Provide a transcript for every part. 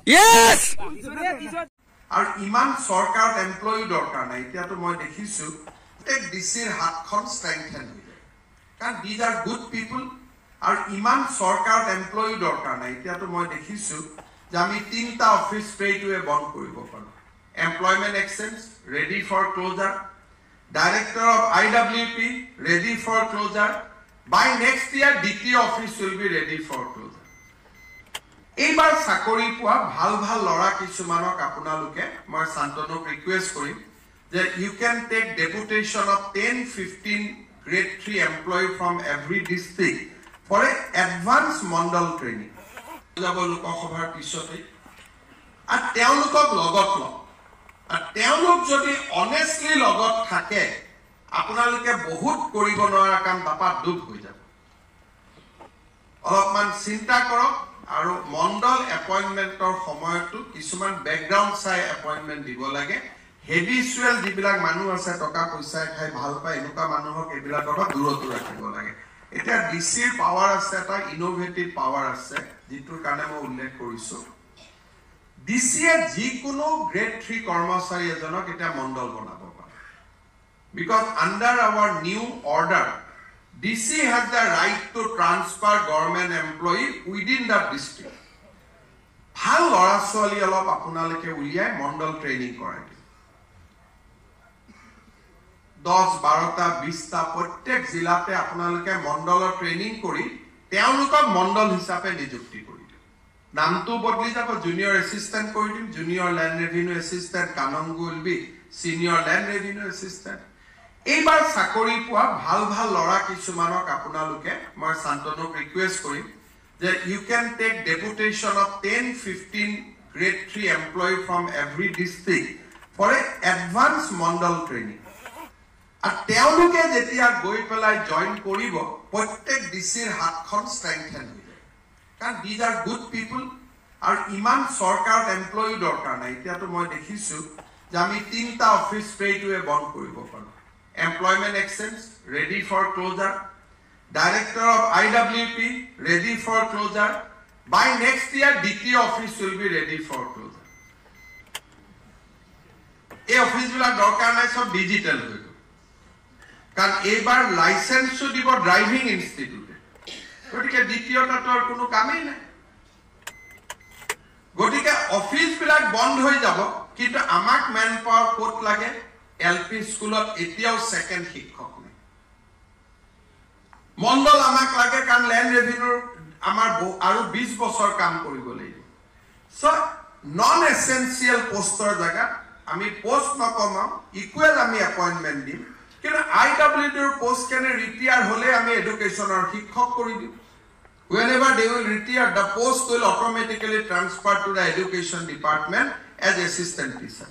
Yes! আৰু ইমান সৰকাৰ employee দৰকাৰ নাই এতিয়াতো মই দেখিছো এক ডিসিৰ হাতখন স্ট্ৰেংথেন হৈ যায় কাৰণ দিজ আৰ গুড পিপল আৰু ইমান সরকার এমপ্লয়ি দরকার নাই এতিয়াতো মই দেখিছো যে আমি তিনটা অফিস স্ট্রেইটওয়ে বন্ধ কৰিব পাৰো employment exchange ready for closure director of IWP ready for closure by next year DT office will be ready for closure এইবাৰ চাকৰি পোৱা ভাল ভাল লৰা কিছুমানক আপোনালোকে মই শান্তনুক ৰিকুৱেষ্ট কৰিম যে you can take deputation of 10-15 grade 3 employee from every district for a advance মণ্ডল ট্ৰেইনিং যাব লোকসভাৰ পিছতে আৰু তেওঁলোকক লগত লওক আৰু তেওঁলোক যদি অনেষ্টলি লগত থাকে আপোনালোকে বহুত কৰিব নোৱাৰা কাম দাপাত দুখ হৈ যাব অলপমান চিন্তা কৰক আৰু মণ্ডল এপইন্টমেন্টৰ সময়টো কিছুমান ব্যাকগ্ৰাউন্ড চাই এপইন্টমেন্ট দিব লাগে হেডিচুৱেল যিবিলাক মানুহ আছে টকা পইচা খাই ভাল পায় এনেকুৱা মানুহক এইবিলাকৰ পৰা দূৰত ৰাখিব লাগে এটা ডিসিৰ পাৱাৰ আছে এটা ইনোভেটিভ পাৱাৰ আছে যিটোৰ কাৰণে মই উল্লেখ কৰিছো ডিসিয়ে যিকোনো গ্ৰেড 3 কৰ্মচাৰী এজনক এটা মণ্ডল বনাব পাৰে because under our new order DC has the right to transfer government employee within the district. ভাল লৰা ছোৱালী অলপ আপোনালোকে উলিয়াই মণ্ডল ট্ৰেইনিং কৰাই 10-12টা 20টা প্ৰত্যেক জিলাতে আপোনালোকে মণ্ডলৰ ট্ৰেইনিং কৰি তেওঁলোকক মণ্ডল হিচাপে নিযুক্তি কৰি দিম নামটো বদলি যাব জুনিয়ৰ এসিস্ট্যান্ট কৰি দিম junior land revenue assistant kanungo will be senior land revenue assistant এইবাৰ চাকৰি পোৱা ভাল ভাল লৰা কিছুমানক আপোনালোকে মই শান্তনুক ৰিকুৱেষ্ট কৰিম যে you can take deputation of 10-15 grade 3 employee from every district for a advance মণ্ডল ট্ৰেইনিং আৰু তেওঁলোকে যেতিয়া গৈ পেলাই জয়েন কৰিব প্ৰত্যেক ডিসিৰ হাতখন স্ট্ৰেংথেন হৈ যায় কাৰণ দিজ আৰ গুড পিপল আৰু ইমান সরকার এমপ্লয়ি দরকার নাই এতিয়াতো মই দেখিছো যে আমি তিনটা অফিস স্ট্রেইটওয়ে বন্ধ কৰিব পাৰো Employment Exchange ready for closure, Director of IWP ready for closure. By next year, DT office will be ready for closure. A office will have organized of digital. Can ever license to give driving institute. But you can DT or Kunu come in. Go to office will have bond hoi jabo. Keep the amak manpower put like LP স্কুলত এতিয়াও second শিক্ষক নাই মণ্ডল আমাক লাগে কারণ land ৰেভিনিউৰ আমাৰ আৰু 20 বছৰ কাম কৰিব লাগিব সো নন এসেনশিয়াল পোষ্টৰ জায়গা আমি পোষ্ট নকমাও ইকুৱেল আমি এপইন্টমেন্ট দিম কিন্তু IWDৰ পোষ্ট কেনে ৰিটায়াৰ হলে আমি এডুকেশনৰ শিক্ষক কৰি দিম whenever they will retire the post will automatically transfer to the education department as assistant teacher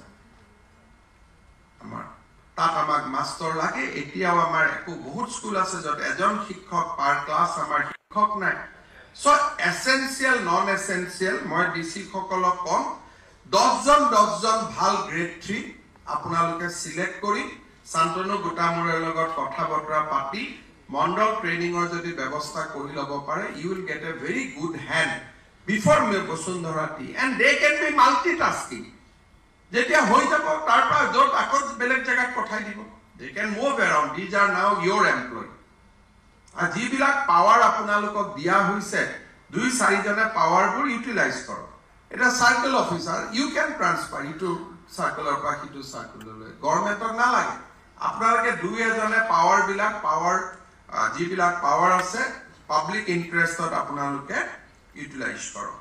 তাত আমাক মাস্টার লাগে এতিয়াও আমাৰ একো বহুত স্কুল আছে যত এজন শিক্ষক পাৰ ক্লাস আমাৰ শিক্ষক নাই সো এসেনশিয়াল নন এসেনশিয়াল মই ডিসি সকলক কম 10 জন ভাল গ্রেড 3 আপোনালোকে সিলেক্ট কৰি শান্তনু গোটামুৰৰ লগত কথা বতৰা পাতি মণ্ডল ট্ৰেইনিংৰ যদি ব্যৱস্থা কৰি লব পাৰে you will get a very good hand before May Basundhara টি and they can be multitasking যেতিয়া হৈ যাব তাৰ পৰা যত আকৌ বেলেগ জায়গাত পঠাই দিব they can move around these are now your employee আৰু যিবিলাক পাৱাৰ আপোনালোকক দিয়া হৈছে 2-4 জনে পাৱাৰবোৰ ইউটিলাইজ কৰক এটা circle officer U can transfer ইটো সাৰ্কেলৰ পৰা ইটো সাৰ্কেললৈ গভৰ্ণমেণ্টক না লাগে আপোনালোকে 2 জনে পাৱাৰ বিলাক পাৱাৰ যিবিলাক পাৱাৰ আছে পাব্লিক ইন্টাৰেষ্টত আপোনালোকে ইউটিলাইজ কৰক